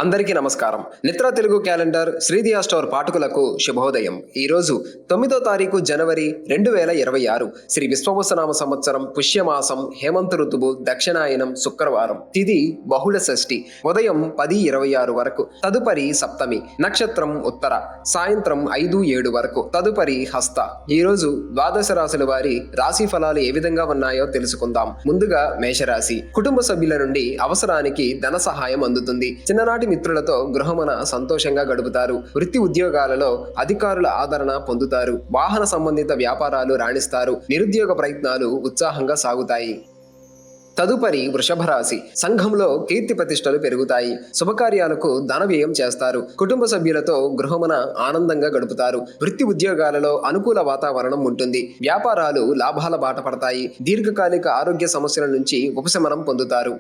అందరికీ నమస్కారం. నిత్ర Telugu calendar శ్రీదియా store పాఠకులకు శుభోదయం. ఈరోజు 9వ తారీఖు జనవరి 2026 శ్రీ విశ్వవసనామ సంవత్సరం పుష్యమాసం హేమంత ఋతువు దక్షిణాయనం శుక్రవారం. తిథి బహుళ షష్ఠి. ఉదయం 10:26 వరకు. తదుపరి సప్తమి. నక్షత్రం ఉత్తర. సాయంత్రం 5-7 వరకు. తదుపరి హస్త. ఈరోజు ద్వాదశ రాశుల వారి రాశి ఫలాలు ఏ విధంగా ఉన్నాయో తెలుసుకుందాం. ముందుగా మేషరాశి. కుటుంబ సభ్యుల నుండి అవసరానికి ధన సహాయం అందుతుంది. చిన్ననాటి మిత్రులతో గృహమున సంతోషంగా గడుపుతారు. వృత్తి ఉద్యోగాలలో అధికారుల ఆదరణ పొందుతారు. వాహన సంబంధిత వ్యాపారాలు రాణిస్తారు. నిరుద్యోగ ప్రయత్నాలు ఉత్సాహంగా సాగుతాయి. తదుపరి వృషభ రాశి. సంఘంలో కీర్తి ప్రతిష్టలు పెరుగుతాయి. శుభకార్యాలకు ధన వ్యయం చేస్తారు. కుటుంబ సభ్యులతో గృహమున ఆనందంగా గడుపుతారు. వృత్తి ఉద్యోగాలలో అనుకూల వాతావరణం ఉంటుంది. వ్యాపారాలు లాభాల బాట పడతాయి. దీర్ఘకాలిక ఆరోగ్య సమస్యల నుంచి ఉపశమనం పొందుతారు.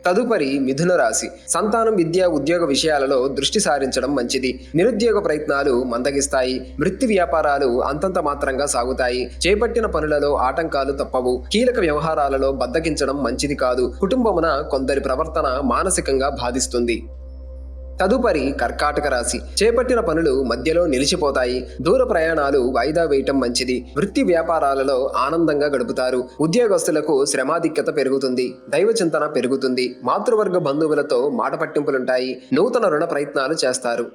తదుపరి మిథున రాశి. సంతానం, విద్య, ఉద్యోగ విషయాలలో దృష్టి సారించడం మంచిది. నిరుద్యోగ ప్రయత్నాలు మందగిస్తాయి. వృత్తి వ్యాపారాలు అంతంత మాత్రంగా సాగుతాయి. చేపట్టిన పనులలో ఆటంకాలు తప్పవు. కీలక వ్యవహారాలలో బద్దకించడం మంచిది కాదు. కుటుంబమున కొందరి ప్రవర్తన మానసికంగా బాధిస్తుంది. తదుపరి కర్కాటక రాశి. చేపట్టిన పనులు మధ్యలో నిలిచిపోతాయి. దూర ప్రయాణాలు వాయిదా వేయటం మంచిది. వృత్తి వ్యాపారాలలో ఆనందంగా గడుపుతారు. ఉద్యోగస్తులకు శ్రమాధిక్యత పెరుగుతుంది. దైవ చింతన పెరుగుతుంది. మాతృవర్గ బంధువులతో మాట పట్టింపులుంటాయి. నూతన రుణ ప్రయత్నాలు చేస్తారు.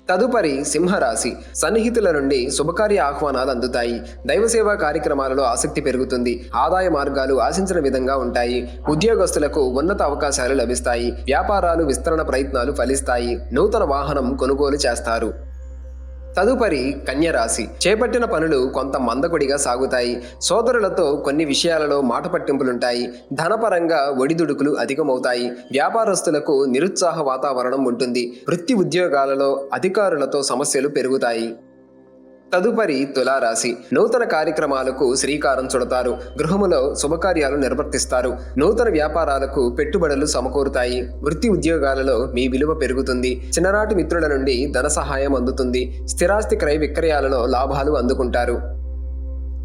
తదుపరి సింహరాశి. సన్నిహితుల నుండి శుభకార్య ఆహ్వానాలు అందుతాయి. దైవసేవా కార్యక్రమాలలో ఆసక్తి పెరుగుతుంది. ఆదాయ మార్గాలు ఆశించిన విధంగా ఉంటాయి. ఉద్యోగస్తులకు ఉన్నత అవకాశాలు లభిస్తాయి. వ్యాపారాలు విస్తరణ ప్రయత్నాలు ఫలిస్తాయి. నూతన వాహనం కొనుగోలు చేస్తారు. తదుపరి కన్యరాశి. చేపట్టిన పనులు కొంత మందకొడిగా సాగుతాయి. సోదరులతో కొన్ని విషయాలలో మాట పట్టింపులుంటాయి. ధనపరంగా ఒడిదుడుకులు అధికమవుతాయి. వ్యాపారస్తులకు నిరుత్సాహ వాతావరణం ఉంటుంది. వృత్తి ఉద్యోగాలలో అధికారులతో సమస్యలు పెరుగుతాయి. తదుపరి తులారాశి. నూతన కార్యక్రమాలకు శ్రీకారం చుడతారు. గృహములో శుభకార్యాలు నిర్వర్తిస్తారు. నూతన వ్యాపారాలకు పెట్టుబడులు సమకూరుతాయి. వృత్తి ఉద్యోగాలలో మీ విలువ పెరుగుతుంది. చిన్ననాటి మిత్రుల నుండి ధన సహాయం అందుతుంది. స్థిరాస్తి క్రయ విక్రయాలలో లాభాలు అందుకుంటారు.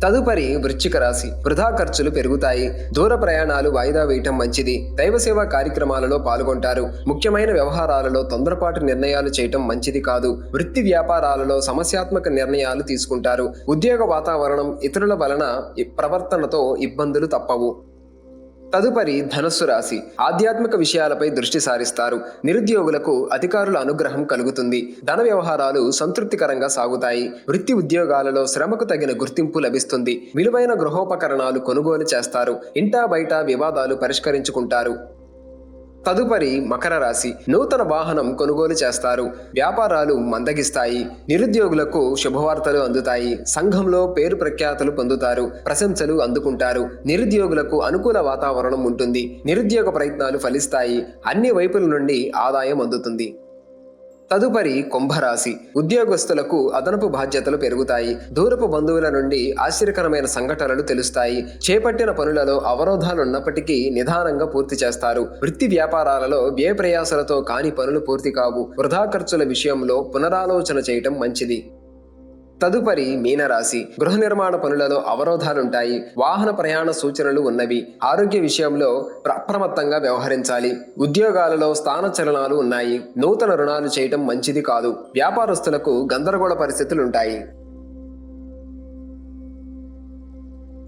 తదుపరి వృశ్చిక రాశి. వృధా ఖర్చులు పెరుగుతాయి. దూర ప్రయాణాలు వాయిదా వేయటం మంచిది. దైవసేవా కార్యక్రమాలలో పాల్గొంటారు. ముఖ్యమైన వ్యవహారాలలో తొందరపాటు నిర్ణయాలు చేయటం మంచిది కాదు. వృత్తి వ్యాపారాలలో సమస్యాత్మక నిర్ణయాలు తీసుకుంటారు. ఉద్యోగ వాతావరణం ఇతరుల వలన ప్రవర్తనతో ఇబ్బందులు తప్పవు. తదుపరి ధనస్సు రాశి. ఆధ్యాత్మిక విషయాలపై దృష్టి సారిస్తారు. నిరుద్యోగులకు అధికారుల అనుగ్రహం కలుగుతుంది. ధన వ్యవహారాలు సంతృప్తికరంగా సాగుతాయి. వృత్తి ఉద్యోగాలలో శ్రమకు తగిన గుర్తింపు లభిస్తుంది. విలువైన గృహోపకరణాలు కొనుగోలు చేస్తారు. ఇంటా బయట వివాదాలు పరిష్కరించుకుంటారు. తదుపరి మకర రాశి. నూతన వాహనం కొనుగోలు చేస్తారు. వ్యాపారాలు మందగిస్తాయి. నిరుద్యోగులకు శుభవార్తలు అందుతాయి. సంఘంలో పేరు ప్రఖ్యాతులు పొందుతారు. ప్రశంసలు అందుకుంటారు. నిరుద్యోగులకు అనుకూల వాతావరణం ఉంటుంది. నిరుద్యోగ ప్రయత్నాలు ఫలిస్తాయి. అన్ని వైపుల నుండి ఆదాయం అందుతుంది. తదుపరి కుంభరాశి. ఉద్యోగస్తులకు అదనపు బాధ్యతలు పెరుగుతాయి. దూరపు బంధువుల నుండి ఆశ్చర్యకరమైన సంఘటనలు తెలుస్తాయి. చేపట్టిన పనులలో అవరోధాలున్నప్పటికీ నిదానంగా పూర్తి చేస్తారు. వృత్తి వ్యాపారాలలో వ్యయ ప్రయాసాలతో కాని పనులు పూర్తి కావు. వృధా ఖర్చుల విషయంలో పునరాలోచన చేయటం మంచిది. తదుపరి మీనరాశి. గృహ నిర్మాణ పనులలో అవరోధాలుంటాయి. వాహన ప్రయాణ సూచనలు ఉన్నవి. ఆరోగ్య విషయంలో అప్రమత్తంగా వ్యవహరించాలి. ఉద్యోగాలలో స్థానచలనాలు ఉన్నాయి. నూతన రుణాలు చేయటం మంచిది కాదు. వ్యాపారస్తులకు గందరగోళ పరిస్థితులుంటాయి.